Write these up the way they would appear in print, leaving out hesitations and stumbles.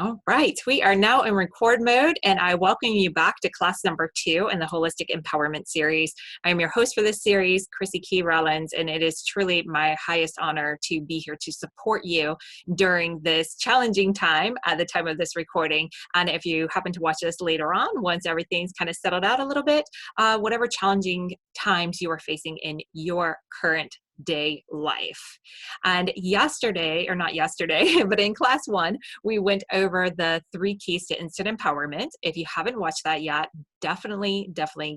All right, we are now in record mode, and I welcome you back to class number 2 in the Holistic Empowerment Series. I am your host for this series, Chrissy Key Rollins, and it is truly my highest honor to be here to support you during this challenging time at the time of this recording. And if you happen to watch this later on, once everything's kind of settled out a little bit, whatever challenging times you are facing in your current day life. And yesterday, or not yesterday, but in class 1, we went over the 3 keys to instant empowerment. If you haven't watched that yet, definitely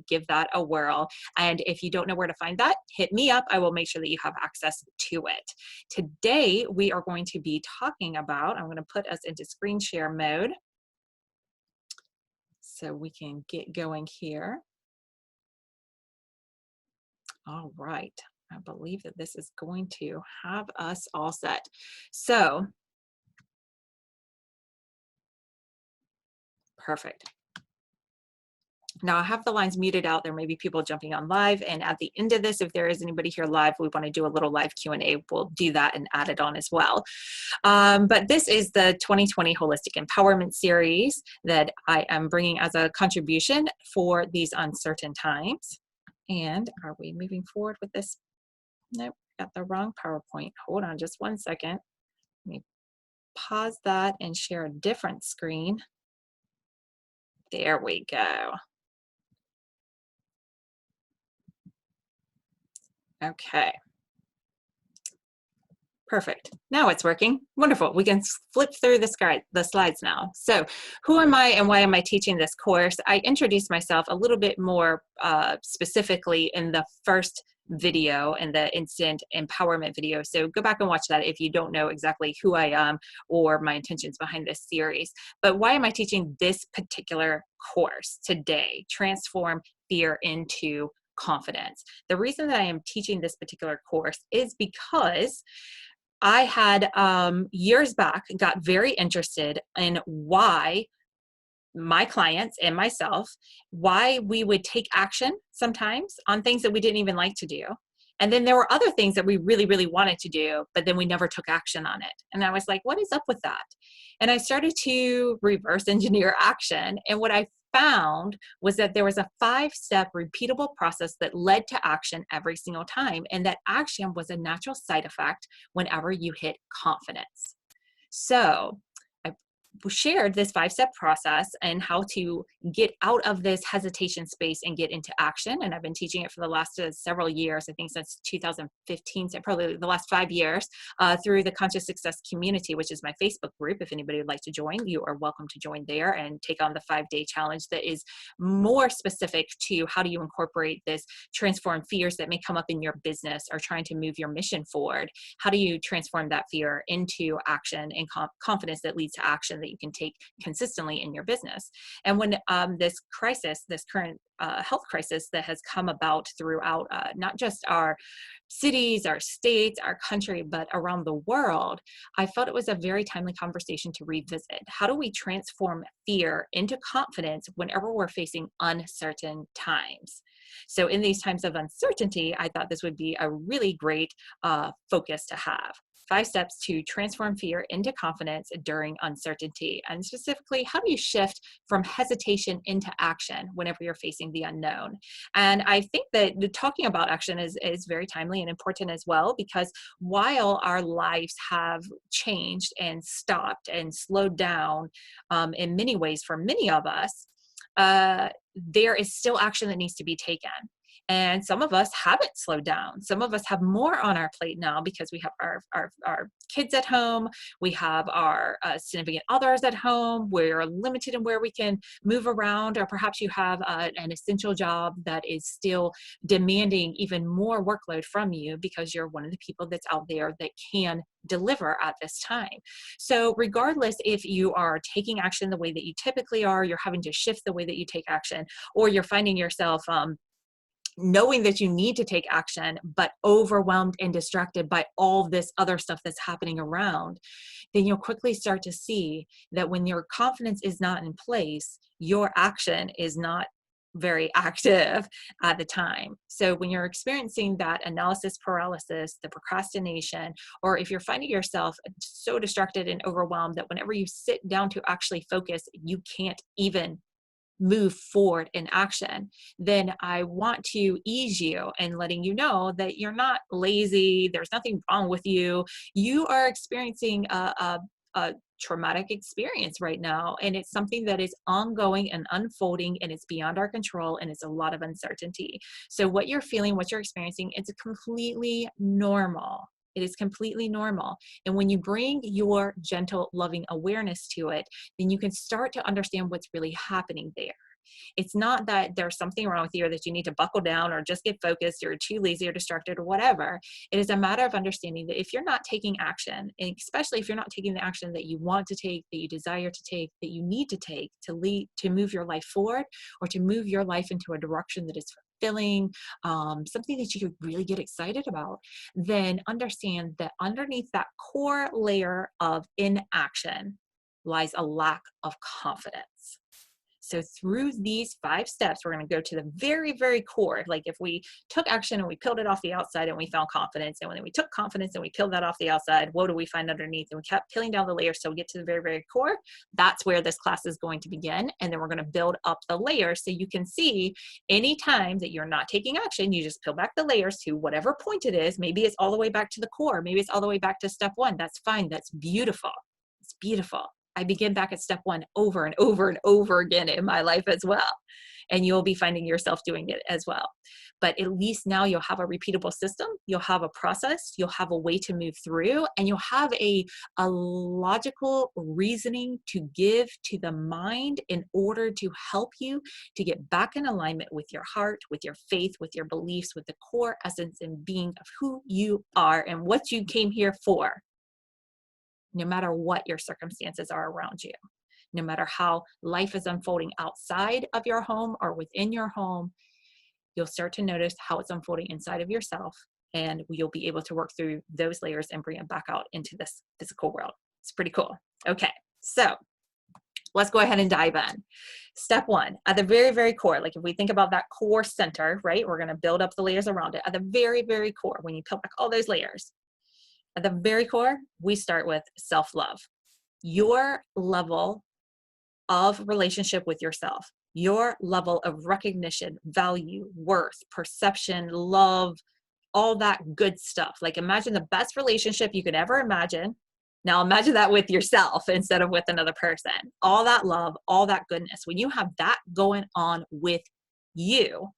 give that a whirl. And if you don't know where to find that, hit me up. I will make sure that you have access to it. Today, we are going to be talking about, I'm going to put us into screen share mode so we can get going here. All right. I believe that this is going to have us all set. So, perfect. Now I have the lines muted out. There may be people jumping on live, and at the end of this, if there is anybody here live, we want to do a little live Q&A. We'll do that and add it on as well. But this is the 2020 Holistic Empowerment Series that I am bringing as a contribution for these uncertain times. And are we moving forward with this? Nope, got the wrong PowerPoint. Hold on just one second. Let me pause that and share a different screen. There we go. Okay. Perfect. Now it's working. Wonderful. We can flip through the slides now. So who am I and why am I teaching this course? I introduced myself a little bit more specifically in the first video and the instant empowerment video. So go back and watch that if you don't know exactly who I am or my intentions behind this series. But why am I teaching this particular course today? Transform fear into confidence. The reason that I am teaching this particular course is because I had years back got very interested in why my clients and myself, why we would take action sometimes on things that we didn't even like to do. And then there were other things that we really wanted to do, but then we never took action on it. And I was like, what is up with that? And I started to reverse engineer action. And what I found was that there was a 5-step repeatable process that led to action every single time. And that action was a natural side effect whenever you hit confidence. So I shared this 5-step process and how to get out of this hesitation space and get into action. And I've been teaching it for the last several years, I think since 2015, so probably the last 5 years, through the Conscious Success Community, which is my Facebook group. If anybody would like to join, you are welcome to join there and take on the 5-day challenge that is more specific to how do you incorporate this transform fears that may come up in your business or trying to move your mission forward. How do you transform that fear into action and confidence that leads to action that you can take consistently in your business? And when this crisis, this current health crisis that has come about throughout not just our cities, our states, our country, but around the world, I felt it was a very timely conversation to revisit. How do we transform fear into confidence whenever we're facing uncertain times? So in these times of uncertainty, I thought this would be a really great focus to have. 5 steps to transform fear into confidence during uncertainty. And specifically, how do you shift from hesitation into action whenever you're facing the unknown? And I think that talking about action is very timely and important as well, because while our lives have changed and stopped and slowed down in many ways for many of us, there is still action that needs to be taken. And some of us haven't slowed down. Some of us have more on our plate now because we have our kids at home. We have our significant others at home. We're limited in where we can move around, or perhaps you have an essential job that is still demanding even more workload from you because you're one of the people that's out there that can deliver at this time. So regardless if you are taking action the way that you typically are, you're having to shift the way that you take action, or you're finding yourself knowing that you need to take action, but overwhelmed and distracted by all this other stuff that's happening around, then you'll quickly start to see that when your confidence is not in place, your action is not very active at the time. So when you're experiencing that analysis paralysis, the procrastination, or if you're finding yourself so distracted and overwhelmed that whenever you sit down to actually focus, you can't even move forward in action, then I want to ease you and letting you know that you're not lazy. There's nothing wrong with you. You are experiencing a traumatic experience right now, and it's something that is ongoing and unfolding, and it's beyond our control, and it's a lot of uncertainty. So what you're feeling, what you're experiencing, it's completely normal. It is completely normal. And when you bring your gentle, loving awareness to it, then you can start to understand what's really happening there. It's not that there's something wrong with you or that you need to buckle down or just get focused or too lazy or distracted or whatever. It is a matter of understanding that if you're not taking action, and especially if you're not taking the action that you want to take, that you desire to take, that you need to take to lead, to move your life forward or to move your life into a direction that is fulfilling, something that you could really get excited about, then understand that underneath that core layer of inaction lies a lack of confidence. So through these 5 steps, we're going to go to the very, very core. Like if we took action and we peeled it off the outside and we found confidence, and when we took confidence and we peeled that off the outside, what do we find underneath? And we kept peeling down the layers till we get to the very, very core. That's where this class is going to begin. And then we're going to build up the layers so you can see anytime that you're not taking action, you just peel back the layers to whatever point it is. Maybe it's all the way back to the core. Maybe it's all the way back to step 1. That's fine. That's beautiful. It's beautiful. I begin back at step 1 over and over and over again in my life as well. And you'll be finding yourself doing it as well. But at least now you'll have a repeatable system, you'll have a process, you'll have a way to move through, and you'll have a logical reasoning to give to the mind in order to help you to get back in alignment with your heart, with your faith, with your beliefs, with the core essence and being of who you are and what you came here for. No matter what your circumstances are around you, no matter how life is unfolding outside of your home or within your home, you'll start to notice how it's unfolding inside of yourself, and you'll be able to work through those layers and bring it back out into this physical world. It's pretty cool. Okay, so let's go ahead and dive in. Step 1, at the very, very core, like if we think about that core center, right, we're going to build up the layers around it. At the very, very core, when you peel back all those layers, at the very core, we start with self-love. Your level of relationship with yourself, your level of recognition, value, worth, perception, love, all that good stuff. Like imagine the best relationship you could ever imagine. Now imagine that with yourself instead of with another person. All that love, all that goodness. When you have that going on with you,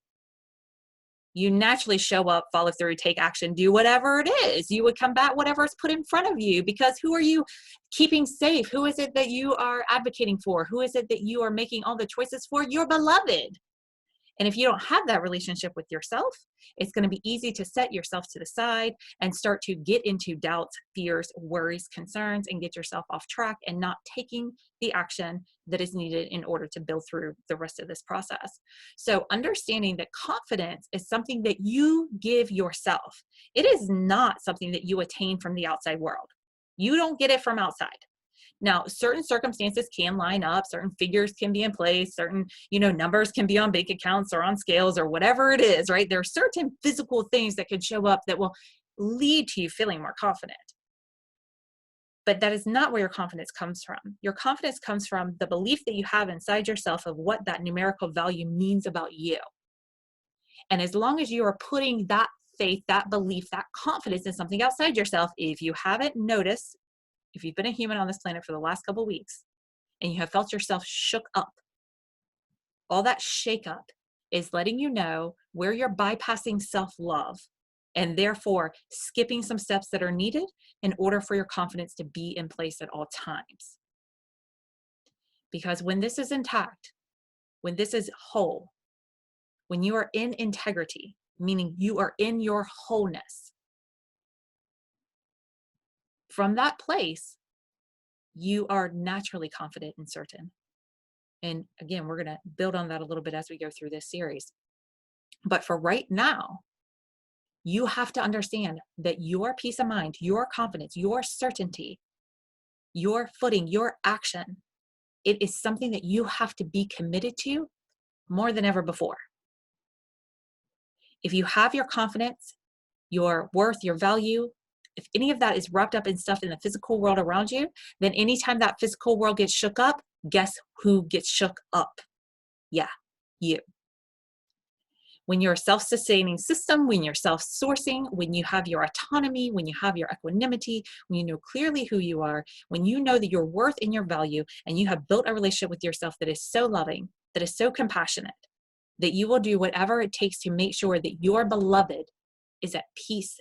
you naturally show up, follow through, take action, do whatever it is. You would combat whatever is put in front of you, because who are you keeping safe? Who is it that you are advocating for? Who is it that you are making all the choices for? Your beloved. And if you don't have that relationship with yourself, it's going to be easy to set yourself to the side and start to get into doubts, fears, worries, concerns, and get yourself off track and not taking the action that is needed in order to build through the rest of this process. So understanding that confidence is something that you give yourself. It is not something that you attain from the outside world. You don't get it from outside. Now, certain circumstances can line up, certain figures can be in place, certain, numbers can be on bank accounts or on scales or whatever it is, right? There are certain physical things that could show up that will lead to you feeling more confident. But that is not where your confidence comes from. Your confidence comes from the belief that you have inside yourself of what that numerical value means about you. And as long as you are putting that faith, that belief, that confidence in something outside yourself, if you haven't noticed, if you've been a human on this planet for the last couple of weeks and you have felt yourself shook up, all that shake up is letting you know where you're bypassing self-love and therefore skipping some steps that are needed in order for your confidence to be in place at all times. Because when this is intact, when this is whole, when you are in integrity, meaning you are in your wholeness, from that place, you are naturally confident and certain. And again, we're going to build on that a little bit as we go through this series. But for right now, you have to understand that your peace of mind, your confidence, your certainty, your footing, your action, it is something that you have to be committed to more than ever before. If you have your confidence, your worth, your value, if any of that is wrapped up in stuff in the physical world around you, then anytime that physical world gets shook up, guess who gets shook up? Yeah, you. When you're a self-sustaining system, when you're self-sourcing, when you have your autonomy, when you have your equanimity, when you know clearly who you are, when you know that your worth and your value, and you have built a relationship with yourself that is so loving, that is so compassionate, that you will do whatever it takes to make sure that your beloved is at peace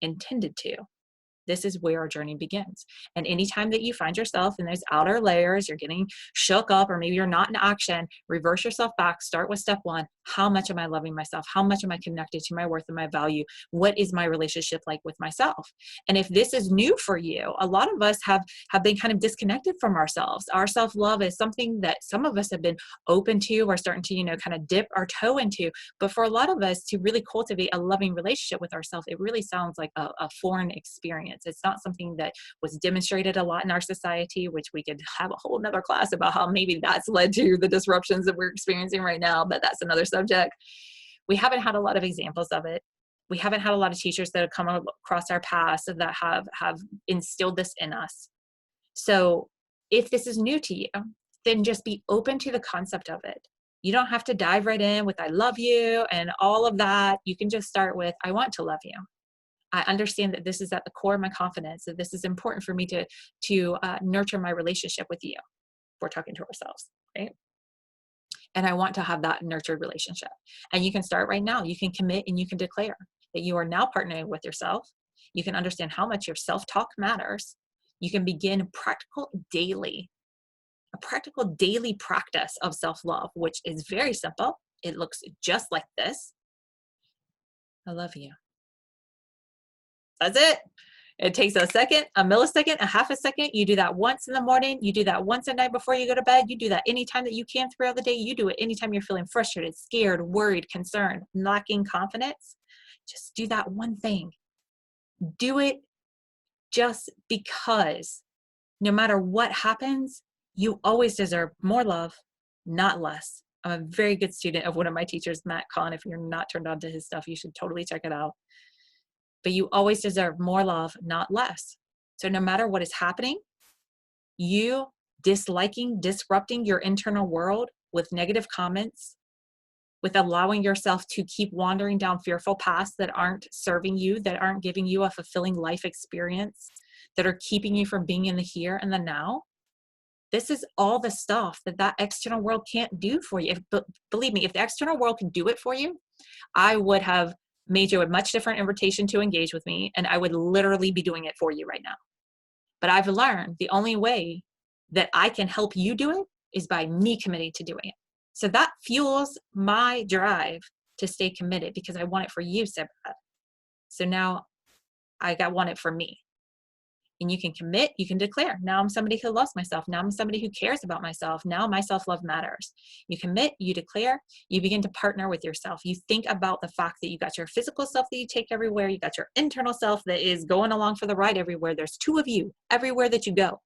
and tended to. This is where our journey begins. And anytime that you find yourself in those outer layers, you're getting shook up, or maybe you're not in action, reverse yourself back, start with step one. How much am I loving myself? How much am I connected to my worth and my value? What is my relationship like with myself? And if this is new for you, a lot of us have been kind of disconnected from ourselves. Our self-love is something that some of us have been open to or starting to, kind of dip our toe into. But for a lot of us to really cultivate a loving relationship with ourselves, it really sounds like a foreign experience. It's not something that was demonstrated a lot in our society, which we could have a whole nother class about how maybe that's led to the disruptions that we're experiencing right now, but that's another subject. We haven't had a lot of examples of it. We haven't had a lot of teachers that have come across our paths that have instilled this in us. So if this is new to you, then just be open to the concept of it. You don't have to dive right in with I love you and all of that. You can just start with I want to love you. I understand that this is at the core of my confidence, that this is important for me to nurture my relationship with you. We're talking to ourselves, right? And I want to have that nurtured relationship. And you can start right now. You can commit and you can declare that you are now partnering with yourself. You can understand how much your self-talk matters. You can begin a practical daily practice of self-love, which is very simple. It looks just like this. I love you. That's it. It takes a second, a millisecond, a half a second. You do that once in the morning. You do that once a night before you go to bed. You do that anytime that you can throughout the day. You do it anytime you're feeling frustrated, scared, worried, concerned, lacking confidence. Just do that one thing. Do it just because no matter what happens, you always deserve more love, not less. I'm a very good student of one of my teachers, Matt Kahn. If you're not turned on to his stuff, you should totally check it out. But you always deserve more love, not less. So no matter what is happening, you disrupting your internal world with negative comments, with allowing yourself to keep wandering down fearful paths that aren't serving you, that aren't giving you a fulfilling life experience, that are keeping you from being in the here and the now. This is all the stuff that external world can't do for you. Believe me, if the external world can do it for you, I would have made you a much different invitation to engage with me, and I would literally be doing it for you right now. But I've learned the only way that I can help you do it is by me committing to doing it. So that fuels my drive to stay committed because I want it for you so bad. So now I want it for me. And you can commit, you can declare, now I'm somebody who loves myself. Now I'm somebody who cares about myself. Now my self-love matters. You commit, you declare, you begin to partner with yourself. You think about the fact that you got your physical self that you take everywhere. You got your internal self that is going along for the ride everywhere. There's two of you everywhere that you go.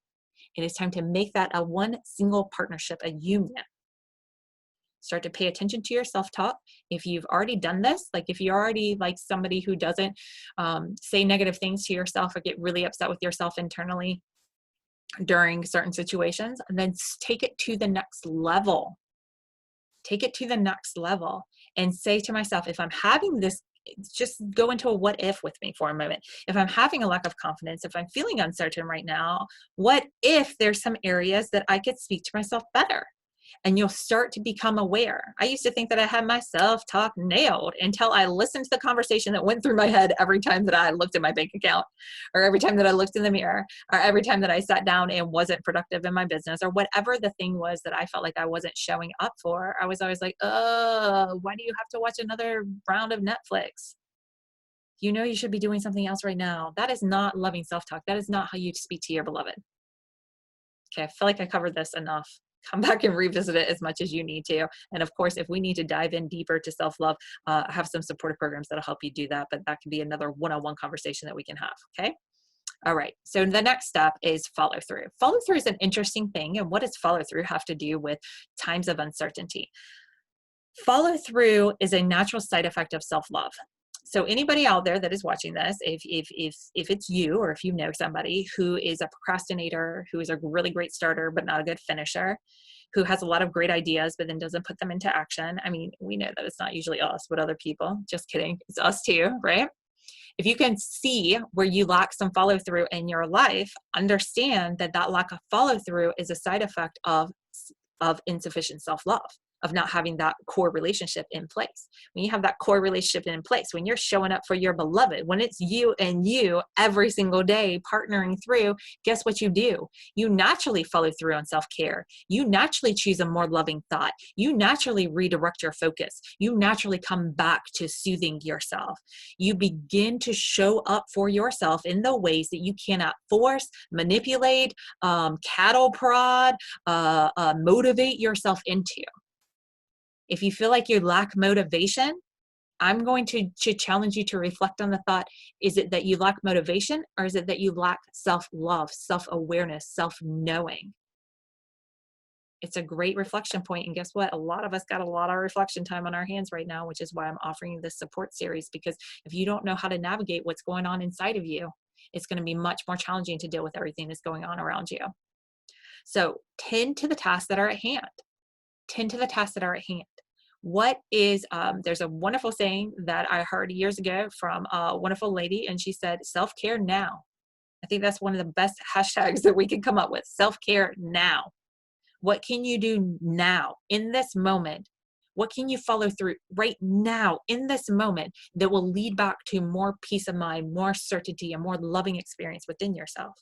It is time to make that a one single partnership, a union. Start to pay attention to your self-talk. If you've already done this, like if you're already like somebody who doesn't say negative things to yourself or get really upset with yourself internally during certain situations, and then take it to the next level. Take it to the next level and say to myself, if I'm having this, just go into a what if with me for a moment. If I'm having a lack of confidence, if I'm feeling uncertain right now, what if there's some areas that I could speak to myself better? And you'll start to become aware. I used to think that I had my self-talk nailed until I listened to the conversation that went through my head every time that I looked at my bank account, or every time that I looked in the mirror, or every time that I sat down and wasn't productive in my business, or whatever the thing was that I felt like I wasn't showing up for. I was always like, oh, why do you have to watch another round of Netflix? You know you should be doing something else right now. That is not loving self-talk. That is not how you speak to your beloved. Okay, I feel like I covered this enough. Come back and revisit it as much as you need to. And of course, if we need to dive in deeper to self-love, I have some supportive programs that'll help you do that, but that can be another one-on-one conversation that we can have, okay? All right, so the next step is follow through. Follow through is an interesting thing, and what does follow through have to do with times of uncertainty? Follow through is a natural side effect of self-love. So anybody out there that is watching this, if it's you, or if you know somebody who is a procrastinator, who is a really great starter but not a good finisher, who has a lot of great ideas but then doesn't put them into action. I mean, we know that it's not usually us, but other people. Just kidding. It's us too, right? If you can see where you lack some follow through in your life, understand that that lack of follow through is a side effect of insufficient self-love, of not having that core relationship in place. When you have that core relationship in place, when you're showing up for your beloved, when it's you and you every single day partnering through, guess what you do? You naturally follow through on self-care. You naturally choose a more loving thought. You naturally redirect your focus. You naturally come back to soothing yourself. You begin to show up for yourself in the ways that you cannot force, manipulate, cattle prod, motivate yourself into. If you feel like you lack motivation, I'm going to challenge you to reflect on the thought, is it that you lack motivation, or is it that you lack self-love, self-awareness, self-knowing? It's a great reflection point. And guess what? A lot of us got a lot of reflection time on our hands right now, which is why I'm offering you this support series, because if you don't know how to navigate what's going on inside of you, it's going to be much more challenging to deal with everything that's going on around you. So tend to the tasks that are at hand. Tend to the tasks that are at hand. What is, there's a wonderful saying that I heard years ago from a wonderful lady, and she said, self-care now. I think that's one of the best hashtags that we can come up with, self-care now. What can you do now, in this moment? What can you follow through right now, in this moment, that will lead back to more peace of mind, more certainty, a more loving experience within yourself?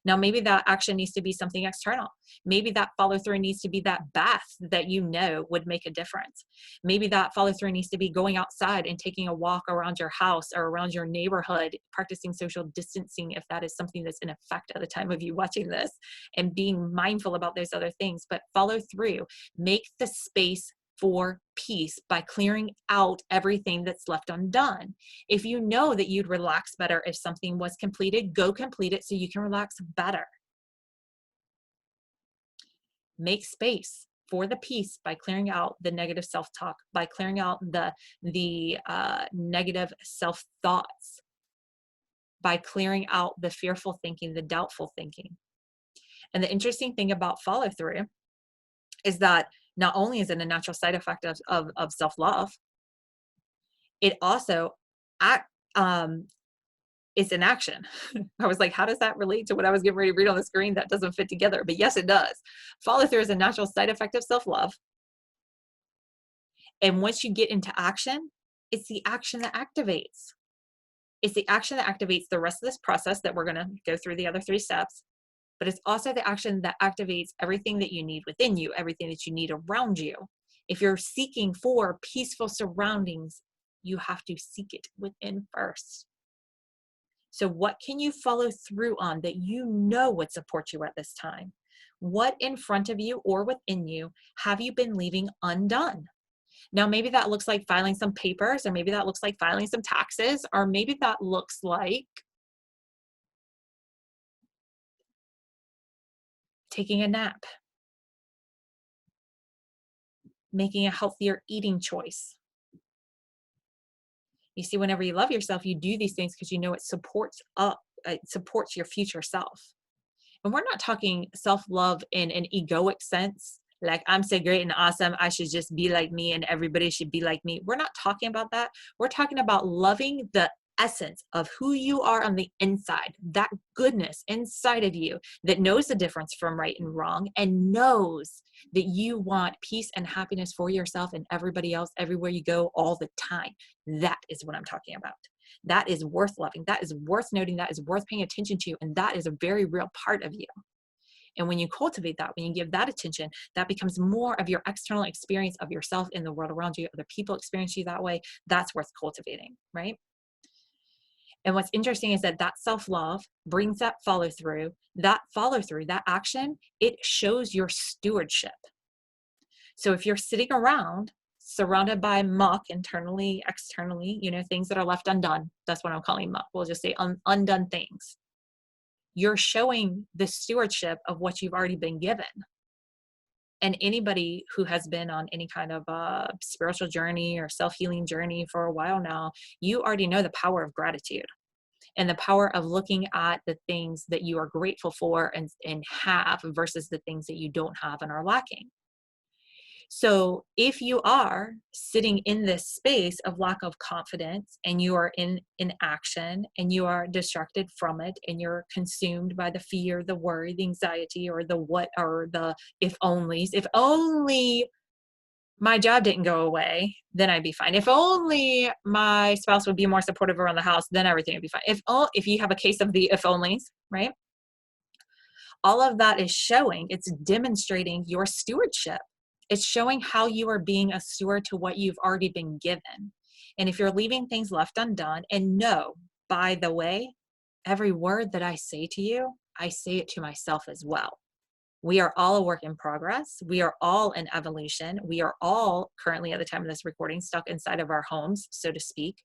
Now, maybe that action needs to be something external. Maybe that follow through needs to be that bath that you know would make a difference. Maybe that follow through needs to be going outside and taking a walk around your house or around your neighborhood, practicing social distancing if that is something that's in effect at the time of you watching this, and being mindful about those other things. But follow through. Make the space for peace by clearing out everything that's left undone. If you know that you'd relax better if something was completed, go complete it so you can relax better. Make space for the peace by clearing out the negative self-talk, by clearing out the negative self-thoughts, by clearing out the fearful thinking, the doubtful thinking. And the interesting thing about follow through is that not only is it a natural side effect of self-love, it also is an action. I was like, how does that relate to what I was getting ready to read on the screen? That doesn't fit together. But yes, it does. Follow through is a natural side effect of self-love. And once you get into action, it's the action that activates. It's the action that activates the rest of this process that we're going to go through the other 3 steps. But it's also the action that activates everything that you need within you, everything that you need around you. If you're seeking for peaceful surroundings, you have to seek it within first. So what can you follow through on that you know would support you at this time? What in front of you or within you have you been leaving undone? Now, maybe that looks like filing some papers, or maybe that looks like filing some taxes, or maybe that looks like taking a nap, making a healthier eating choice. You see, whenever you love yourself, you do these things because you know it supports your future self. And we're not talking self-love in an egoic sense, like I'm so great and awesome, I should just be like me and everybody should be like me. We're not talking about that. We're talking about loving the essence of who you are on the inside, that goodness inside of you that knows the difference from right and wrong, and knows that you want peace and happiness for yourself and everybody else everywhere you go all the time. That is what I'm talking about. That is worth loving. That is worth noting. That is worth paying attention to. And that is a very real part of you. And when you cultivate that, when you give that attention, that becomes more of your external experience of yourself in the world around you. Other people experience you that way. That's worth cultivating, right? And what's interesting is that that self-love brings that follow-through, that action, it shows your stewardship. So if you're sitting around surrounded by muck internally, externally, things that are left undone, that's what I'm calling muck. We'll just say undone things. You're showing the stewardship of what you've already been given. And anybody who has been on any kind of spiritual journey or self-healing journey for a while now, you already know the power of gratitude and the power of looking at the things that you are grateful for and have versus the things that you don't have and are lacking. So if you are sitting in this space of lack of confidence and you are in action and you are distracted from it and you're consumed by the fear, the worry, the anxiety, or the what, or the if onlys, if only my job didn't go away, then I'd be fine. If only my spouse would be more supportive around the house, then everything would be fine. If you have a case of the if onlys, right? All of that is showing, it's demonstrating your stewardship. It's showing how you are being a steward to what you've already been given. And if you're leaving things left undone, and no, by the way, every word that I say to you, I say it to myself as well. We are all a work in progress. We are all in evolution. We are all currently at the time of this recording stuck inside of our homes, so to speak.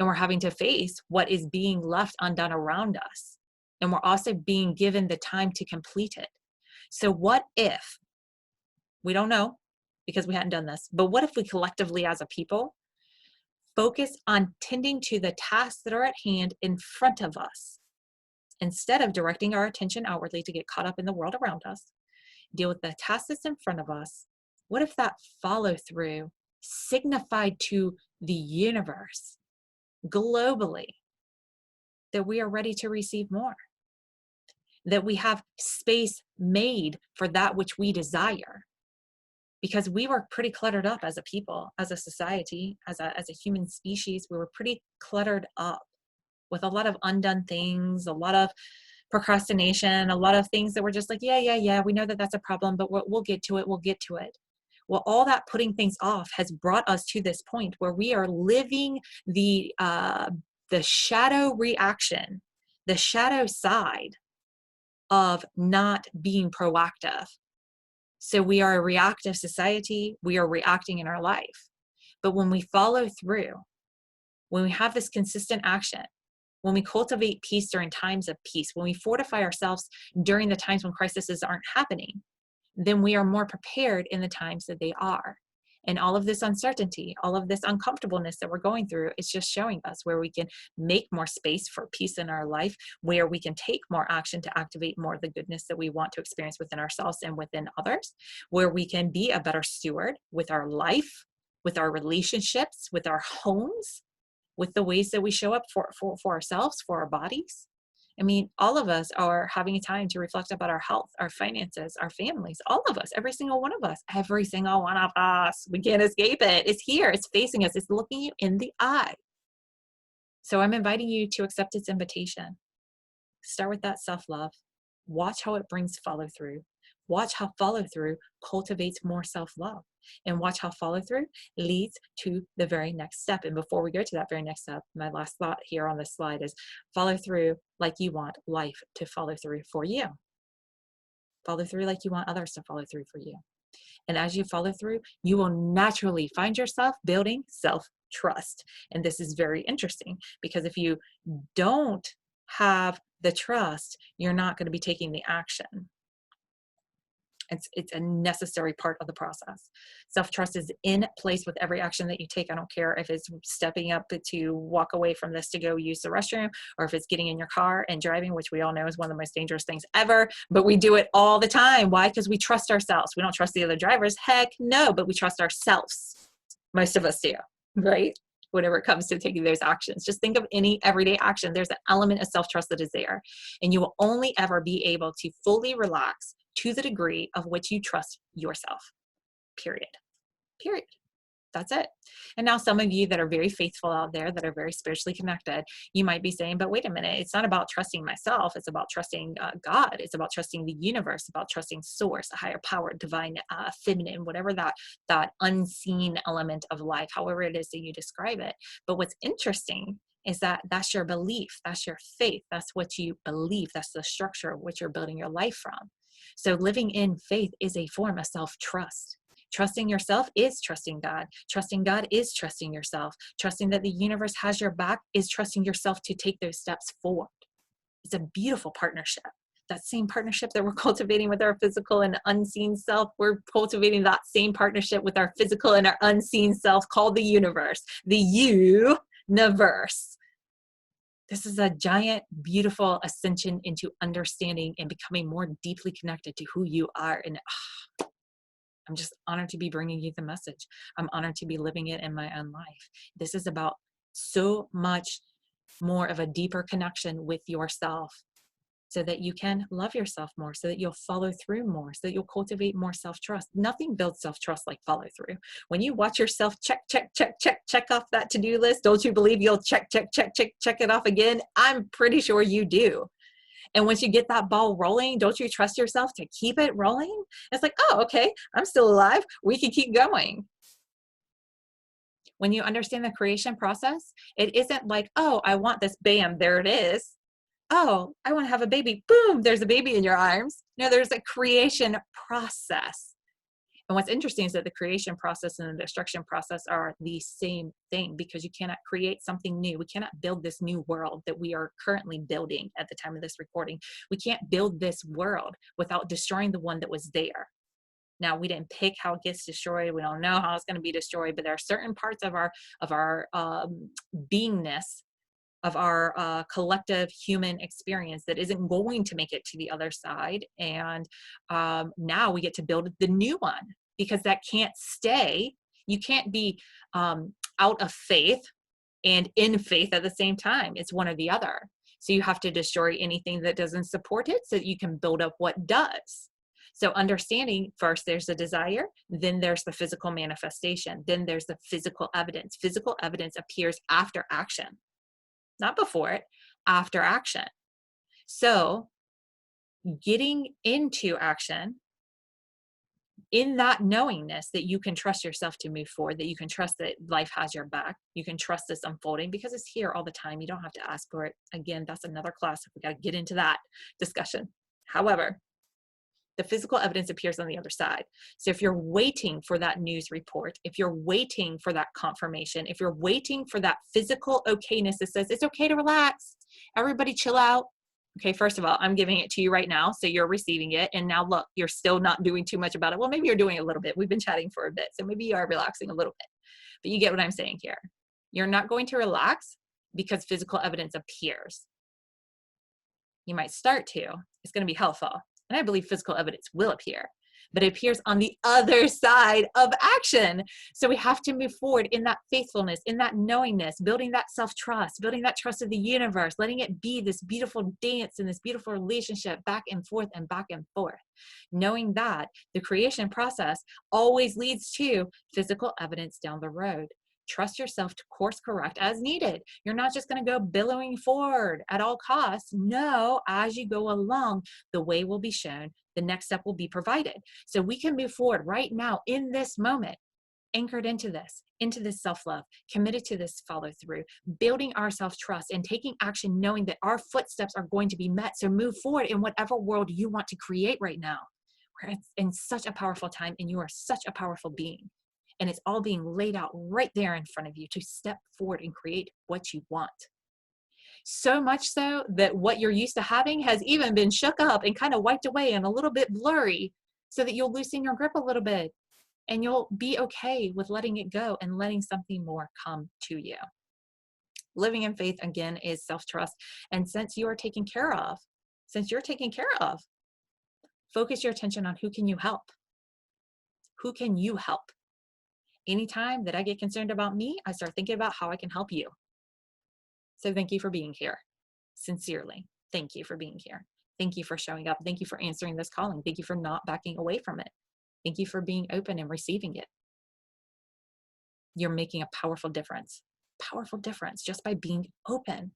And we're having to face what is being left undone around us. And we're also being given the time to complete it. So what if, we don't know because we hadn't done this, but what if we collectively as a people focus on tending to the tasks that are at hand in front of us instead of directing our attention outwardly to get caught up in the world around us, deal with the tasks that's in front of us? What if that follow through signified to the universe globally that we are ready to receive more? That we have space made for that which we desire? Because we were pretty cluttered up as a people, as a society, as a human species. We were pretty cluttered up with a lot of undone things, a lot of procrastination, a lot of things that were just like, yeah, we know that that's a problem, but we'll get to it. Well, all that putting things off has brought us to this point where we are living the shadow reaction, the shadow side of not being proactive. So we are a reactive society. We are reacting in our life. But when we follow through, when we have this consistent action, when we cultivate peace during times of peace, when we fortify ourselves during the times when crises aren't happening, then we are more prepared in the times that they are. And all of this uncertainty, all of this uncomfortableness that we're going through, is just showing us where we can make more space for peace in our life, where we can take more action to activate more of the goodness that we want to experience within ourselves and within others, where we can be a better steward with our life, with our relationships, with our homes, with the ways that we show up for ourselves, for our bodies. I mean, all of us are having a time to reflect about our health, our finances, our families, all of us, every single one of us, every single one of us. We can't escape it. It's here. It's facing us. It's looking you in the eye. So I'm inviting you to accept its invitation. Start with that self-love. Watch how it brings follow through. Watch how follow through cultivates more self-love. And watch how follow through leads to the very next step. And before we go to that very next step, my last thought here on this slide is follow through like you want life to follow through for you. Follow through like you want others to follow through for you. And as you follow through, you will naturally find yourself building self-trust. And this is very interesting because if you don't have the trust, you're not going to be taking the action. It's a necessary part of the process. Self-trust is in place with every action that you take. I don't care if it's stepping up to walk away from this to go use the restroom, or if it's getting in your car and driving, which we all know is one of the most dangerous things ever, but we do it all the time. Why? Because we trust ourselves. We don't trust the other drivers. Heck no, but we trust ourselves. Most of us do, right? Whenever it comes to taking those actions, just think of any everyday action. There's an element of self-trust that is there, and you will only ever be able to fully relax to the degree of which you trust yourself, period. That's it. And now some of you that are very faithful out there, that are very spiritually connected, you might be saying, but wait a minute, it's not about trusting myself. It's about trusting God. It's about trusting the universe, about trusting source, a higher power, divine, feminine, whatever that unseen element of life, however it is that you describe it. But what's interesting is that that's your belief. That's your faith. That's what you believe. That's the structure of which you're building your life from. So living in faith is a form of self-trust. Trusting yourself is trusting God. Trusting God is trusting yourself. Trusting that the universe has your back is trusting yourself to take those steps forward. It's a beautiful partnership. that same partnership that we're cultivating with our physical and unseen self, we're cultivating that same partnership with our physical and our unseen self called the universe, the universe. This is a giant, beautiful ascension into understanding and becoming more deeply connected to who you are. And I'm just honored to be bringing you the message. I'm honored to be living it in my own life. This is about so much more of a deeper connection with yourself, so that you can love yourself more, so that you'll follow through more, so that you'll cultivate more self-trust. Nothing builds self-trust like follow through. When you watch yourself check off that to-do list, don't you believe you'll check it off again? I'm pretty sure you do. And once you get that ball rolling, don't you trust yourself to keep it rolling? It's like, oh, okay, I'm still alive. We can keep going. When you understand the creation process, it isn't like, oh, I want this, bam, there it is. Oh, I want to have a baby. Boom, there's a baby in your arms. No, there's a creation process. And what's interesting is that the creation process and the destruction process are the same thing, because you cannot create something new. We cannot build this new world that we are currently building at the time of this recording. We can't build this world without destroying the one that was there. Now, we didn't pick how it gets destroyed. We don't know how it's going to be destroyed, but there are certain parts of our beingness, of our collective human experience, that isn't going to make it to the other side. And now we get to build the new one, because that can't stay. You can't be out of faith and in faith at the same time. It's one or the other. So you have to destroy anything that doesn't support it so that you can build up what does. So understanding, first there's the desire, then there's the physical manifestation, then there's the physical evidence. Physical evidence appears after action. Not before it, after action. So getting into action in that knowingness that you can trust yourself to move forward, that you can trust that life has your back, you can trust this unfolding because it's here all the time. You don't have to ask for it. Again, that's another class. We got to get into that discussion. However, the physical evidence appears on the other side. So if you're waiting for that news report, if you're waiting for that confirmation, if you're waiting for that physical okayness that says, it's okay to relax, everybody chill out. Okay, first of all, I'm giving it to you right now, so you're receiving it. And now look, you're still not doing too much about it. Well, maybe you're doing a little bit. We've been chatting for a bit, so maybe you are relaxing a little bit. But you get what I'm saying here. You're not going to relax because physical evidence appears. You might start to. It's going to be helpful. And I believe physical evidence will appear, but it appears on the other side of action. So we have to move forward in that faithfulness, in that knowingness, building that self-trust, building that trust of the universe, letting it be this beautiful dance and this beautiful relationship back and forth and back and forth. Knowing that the creation process always leads to physical evidence down the road. Trust yourself to course correct as needed. You're not just going to go billowing forward at all costs. No, as you go along, the way will be shown. The next step will be provided. So we can move forward right now in this moment, anchored into this self-love, committed to this follow through, building our self-trust and taking action, knowing that our footsteps are going to be met. So move forward in whatever world you want to create right now. We're in such a powerful time, and you are such a powerful being. And it's all being laid out right there in front of you to step forward and create what you want. So much so that what you're used to having has even been shook up and kind of wiped away and a little bit blurry, so that you'll loosen your grip a little bit and you'll be okay with letting it go and letting something more come to you. Living in faith, again, is self-trust. And since you're taken care of, focus your attention on who can you help? Who can you help? Anytime that I get concerned about me, I start thinking about how I can help you. So thank you for being here. Sincerely, thank you for being here. Thank you for showing up. Thank you for answering this calling. Thank you for not backing away from it. Thank you for being open and receiving it. You're making a powerful difference just by being open.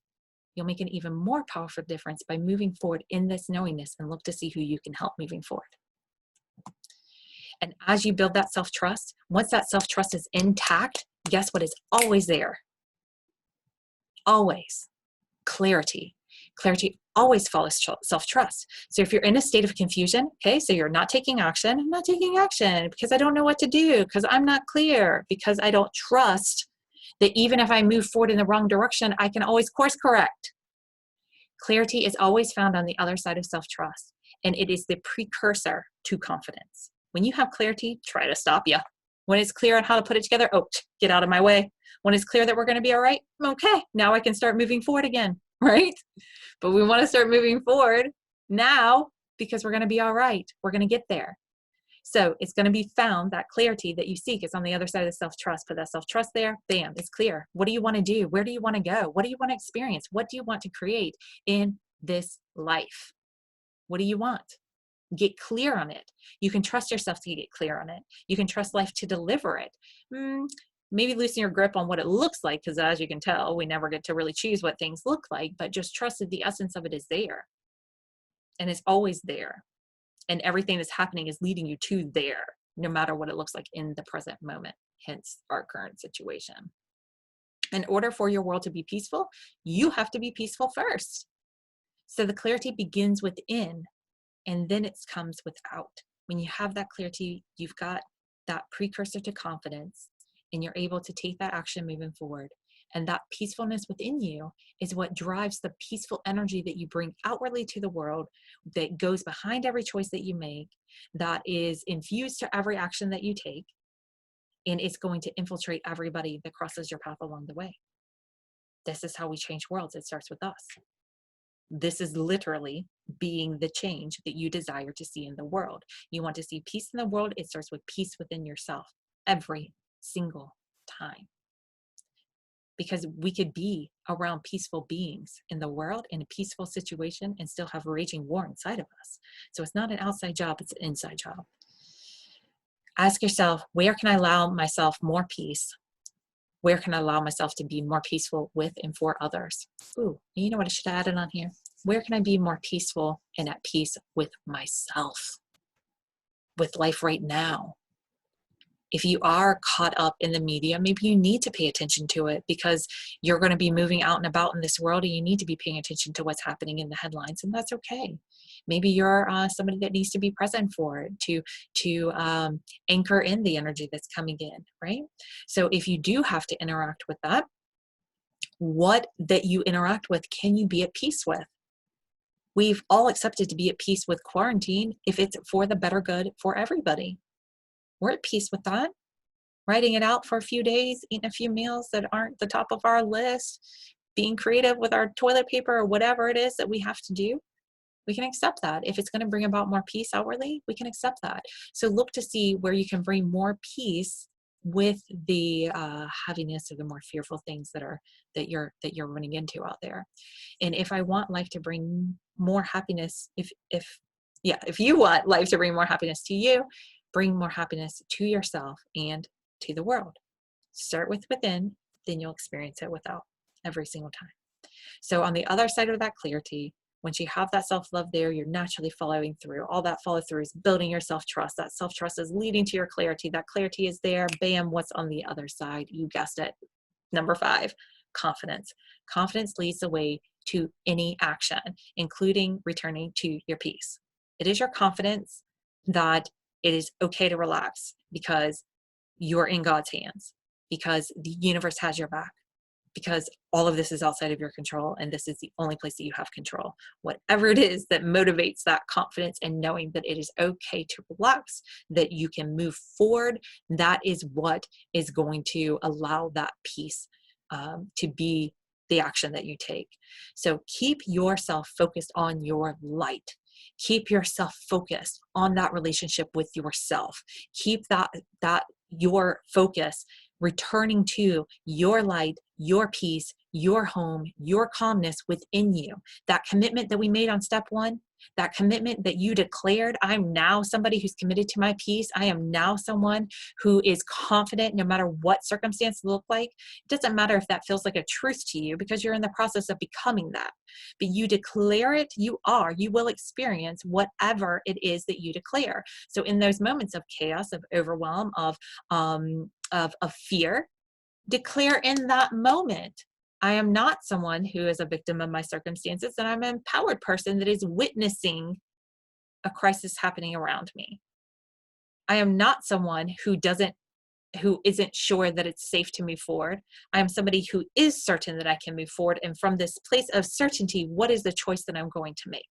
You'll make an even more powerful difference by moving forward in this knowingness, and look to see who you can help moving forward. And as you build that self-trust, once that self-trust is intact, guess what is always there? Always. Clarity. Clarity always follows self-trust. So if you're in a state of confusion, okay, so you're not taking action, I'm not taking action because I don't know what to do, because I'm not clear, because I don't trust that even if I move forward in the wrong direction, I can always course correct. Clarity is always found on the other side of self-trust, and it is the precursor to confidence. When you have clarity, try to stop you. When it's clear on how to put it together, oh, get out of my way. When it's clear that we're going to be all right, okay, now I can start moving forward again, right? But we want to start moving forward now because we're going to be all right. We're going to get there. So it's going to be found, that clarity that you seek is on the other side of the self-trust. Put that self-trust there, bam, it's clear. What do you want to do? Where do you want to go? What do you want to experience? What do you want to create in this life? What do you want? Get clear on it. You can trust yourself to get clear on it. You can trust life to deliver it. Maybe loosen your grip on what it looks like, because as you can tell, we never get to really choose what things look like, but just trust that the essence of it is there. And it's always there. And everything that's happening is leading you to there, no matter what it looks like in the present moment, hence our current situation. In order for your world to be peaceful, you have to be peaceful first. So the clarity begins within, and then it comes without. When you have that clarity, you've got that precursor to confidence, and you're able to take that action moving forward. And that peacefulness within you is what drives the peaceful energy that you bring outwardly to the world, that goes behind every choice that you make, that is infused to every action that you take, and it's going to infiltrate everybody that crosses your path along the way. This is how we change worlds. It starts with us. This is literally being the change that you desire to see in the world. You want to see peace in the world, it starts with peace within yourself every single time. Because we could be around peaceful beings in the world in a peaceful situation and still have raging war inside of us. So it's not an outside job, it's an inside job. Ask yourself, where can I allow myself more peace? Where can I allow myself to be more peaceful with and for others? Ooh, you know what I should have added on here? Where can I be more peaceful and at peace with myself, with life right now? If you are caught up in the media, maybe you need to pay attention to it, because you're going to be moving out and about in this world, and you need to be paying attention to what's happening in the headlines, and that's okay. Maybe you're somebody that needs to be present for it, to anchor in the energy that's coming in, right? So if you do have to interact with that, what that you interact with, can you be at peace with? We've all accepted to be at peace with quarantine if it's for the better good for everybody. We're at peace with that. Writing it out for a few days, eating a few meals that aren't the top of our list, being creative with our toilet paper or whatever it is that we have to do, we can accept that. If it's going to bring about more peace outwardly, we can accept that. So look to see where you can bring more peace with the heaviness or the more fearful things that you're running into out there. And if I want life to bring more happiness, if you want life to bring more happiness to you, bring more happiness to yourself and to the world. Start with within, then you'll experience it without every single time. So on the other side of that clarity, once you have that self-love there, you're naturally following through. All that follow through is building your self-trust. That self-trust is leading to your clarity. That clarity is there. Bam, what's on the other side? You guessed it. Number 5, confidence. Confidence leads the way to any action, including returning to your peace. It is your confidence that it is okay to relax, because you're in God's hands, because the universe has your back, because all of this is outside of your control, and this is the only place that you have control. Whatever it is that motivates that confidence and knowing that it is okay to relax, that you can move forward, that is what is going to allow that peace to be the action that you take. So keep yourself focused on your light. Keep yourself focused on that relationship with yourself. Keep that your focus returning to your light, your peace, your home, your calmness within you. That commitment that we made on step 1, that commitment that you declared, I'm now somebody who's committed to my peace. I am now someone who is confident no matter what circumstances look like. It doesn't matter if that feels like a truth to you, because you're in the process of becoming that. But you declare it, you will experience whatever it is that you declare. So in those moments of chaos, of overwhelm, of fear, declare in that moment, I am not someone who is a victim of my circumstances, and I'm an empowered person that is witnessing a crisis happening around me. I am not someone who doesn't who isn't sure that it's safe to move forward. I am somebody who is certain that I can move forward. And from this place of certainty, what is the choice that I'm going to make?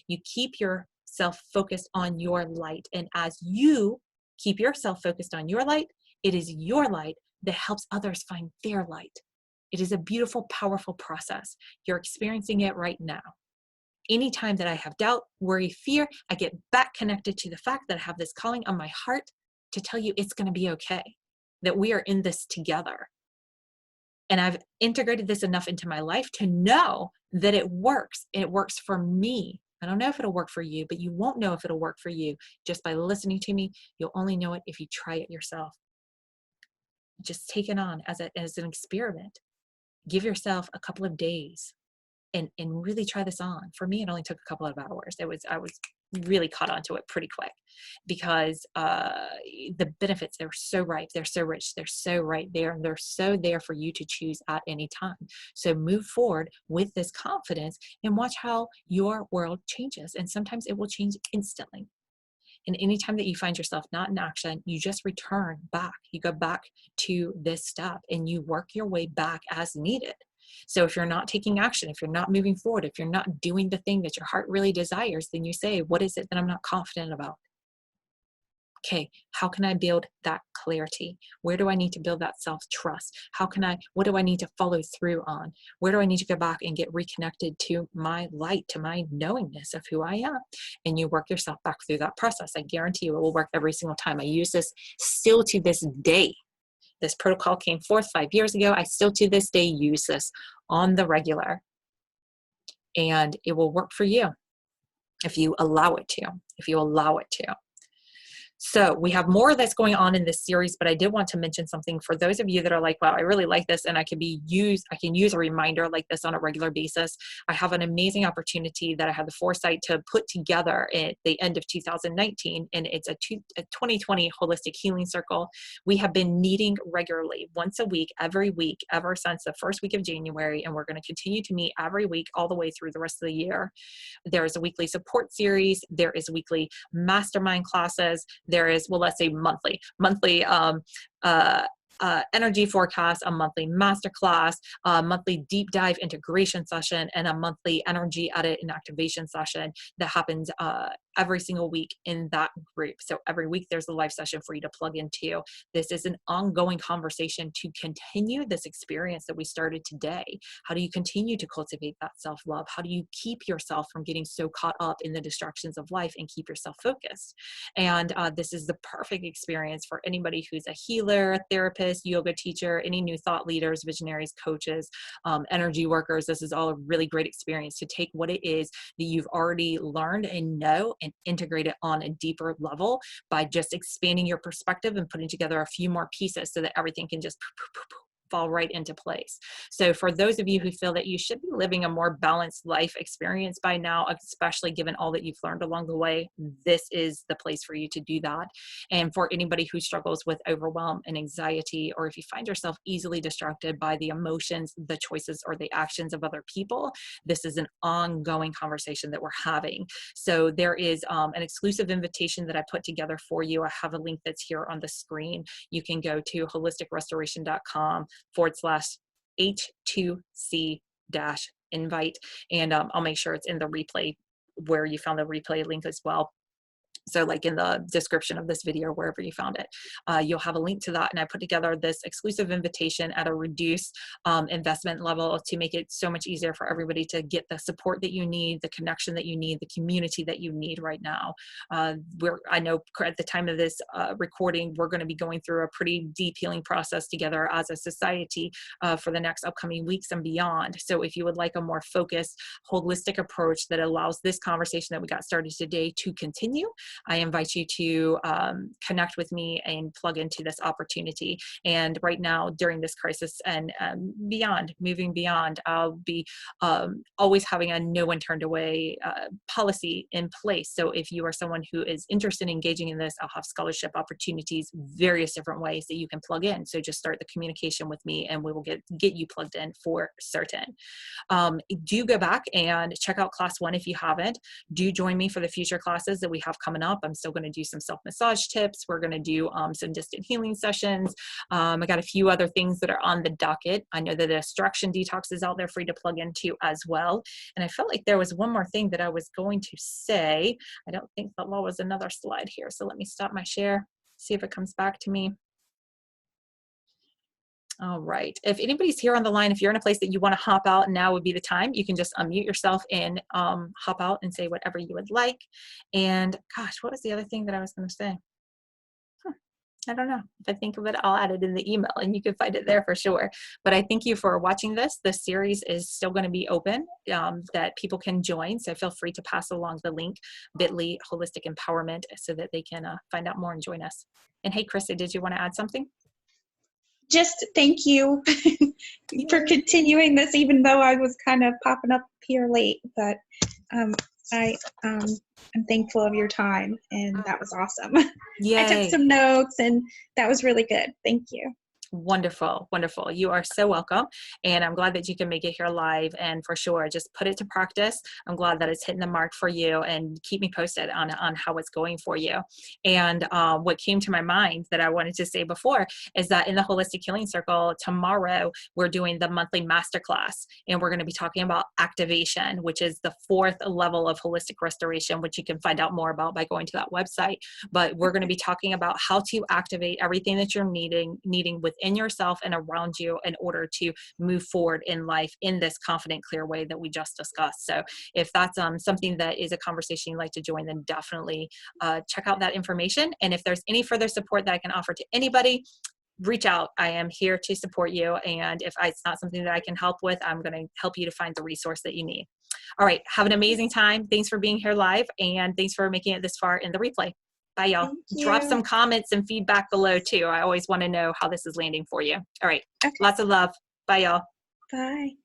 You keep yourself focused on your light. And as you keep yourself focused on your light, it is your light that helps others find their light. It is a beautiful, powerful process. You're experiencing it right now. Anytime that I have doubt, worry, fear, I get back connected to the fact that I have this calling on my heart to tell you it's going to be okay, that we are in this together. And I've integrated this enough into my life to know that it works. It works for me. I don't know if it'll work for you, but you won't know if it'll work for you just by listening to me. You'll only know it if you try it yourself. Just take it on as an experiment. Give yourself a couple of days and really try this on. For me, it only took a couple of hours. I was really caught onto it pretty quick because the benefits, they're so ripe, they're so rich, they're so right there, and they're so there for you to choose at any time. So move forward with this confidence and watch how your world changes. And sometimes it will change instantly. And anytime that you find yourself not in action, you just return back. You go back to this step and you work your way back as needed. So if you're not taking action, if you're not moving forward, if you're not doing the thing that your heart really desires, then you say, what is it that I'm not confident about? Okay, how can I build that clarity? Where do I need to build that self-trust? What do I need to follow through on? Where do I need to go back and get reconnected to my light, to my knowingness of who I am? And you work yourself back through that process. I guarantee you it will work every single time. I use this still to this day. This protocol came forth 5 years ago. I still to this day use this on the regular. And it will work for you if you allow it to, if you allow it to. So we have more that's going on in this series, but I did want to mention something for those of you that are like, wow, I really like this and I can use a reminder like this on a regular basis. I have an amazing opportunity that I had the foresight to put together at the end of 2019, and it's a 2020 Holistic Healing Circle. We have been meeting regularly once a week, every week, ever since the first week of January, and we're going to continue to meet every week all the way through the rest of the year. There is a weekly support series. There is weekly mastermind classes. There is, well, let's say monthly energy forecast, a monthly masterclass, a monthly deep dive integration session, and a monthly energy edit and activation session that happens every single week in that group. So every week there's a live session for you to plug into. This is an ongoing conversation to continue this experience that we started today. How do you continue to cultivate that self-love? How do you keep yourself from getting so caught up in the distractions of life and keep yourself focused? And this is the perfect experience for anybody who's a healer, a therapist, yoga teacher, any new thought leaders, visionaries, coaches, energy workers. This is all a really great experience to take what it is that you've already learned and know and integrate it on a deeper level by just expanding your perspective and putting together a few more pieces so that everything can just fall right into place. So for those of you who feel that you should be living a more balanced life experience by now, especially given all that you've learned along the way, this is the place for you to do that. And for anybody who struggles with overwhelm and anxiety, or if you find yourself easily distracted by the emotions, the choices, or the actions of other people, this is an ongoing conversation that we're having. So there is an exclusive invitation that I put together for you. I have a link that's here on the screen. You can go to holisticrestoration.com/H2C-invite. And I'll make sure it's in the replay where you found the replay link as well. So like in the description of this video, wherever you found it, you'll have a link to that. And I put together this exclusive invitation at a reduced investment level to make it so much easier for everybody to get the support that you need, the connection that you need, the community that you need right now. I know at the time of this recording, we're going to be going through a pretty deep healing process together as a society for the next upcoming weeks and beyond. So if you would like a more focused, holistic approach that allows this conversation that we got started today to continue, I invite you to connect with me and plug into this opportunity. And right now, during this crisis and moving beyond, I'll be always having a no one turned away policy in place. So if you are someone who is interested in engaging in this, I'll have scholarship opportunities, various different ways that you can plug in. So just start the communication with me and we will get you plugged in for certain. Do go back and check out class 1 if you haven't. Do join me for the future classes that we have coming coming up. I'm still going to do some self-massage tips. We're going to do some distant healing sessions. I got a few other things that are on the docket. I know that the distraction detox is out there for you to plug into as well. And I felt like there was one more thing that I was going to say. I don't think that was another slide here. So let me stop my share, see if it comes back to me. All right. If anybody's here on the line, if you're in a place that you want to hop out, now would be the time. You can just unmute yourself and hop out and say whatever you would like. And gosh, what was the other thing that I was going to say? I don't know. If I think of it, I'll add it in the email and you can find it there for sure. But I thank you for watching this. The series is still going to be open that people can join. So feel free to pass along the link, bit.ly Holistic Empowerment, so that they can find out more and join us. And hey, Krista, did you want to add something? Just thank you for continuing this, even though I was kind of popping up here late. But I'm thankful of your time, and that was awesome. Yay. I took some notes, and that was really good. Thank you. Wonderful, wonderful. You are so welcome. And I'm glad that you can make it here live, and for sure, just put it to practice. I'm glad that it's hitting the mark for you, and keep me posted on how it's going for you. And what came to my mind that I wanted to say before is that in the Holistic Healing Circle tomorrow, we're doing the monthly masterclass, and we're going to be talking about activation, which is the 4th level of holistic restoration, which you can find out more about by going to that website. But we're going to be talking about how to activate everything that you're needing within yourself and around you in order to move forward in life in this confident, clear way that we just discussed. So if that's something that is a conversation you'd like to join, then definitely check out that information. And if there's any further support that I can offer to anybody, reach out. I am here to support you. And if it's not something that I can help with, I'm going to help you to find the resource that you need. All right. Have an amazing time. Thanks for being here live. And thanks for making it this far in the replay. Bye, y'all. Drop some comments and feedback below, too. I always want to know how this is landing for you. All right. Okay. Lots of love. Bye, y'all. Bye.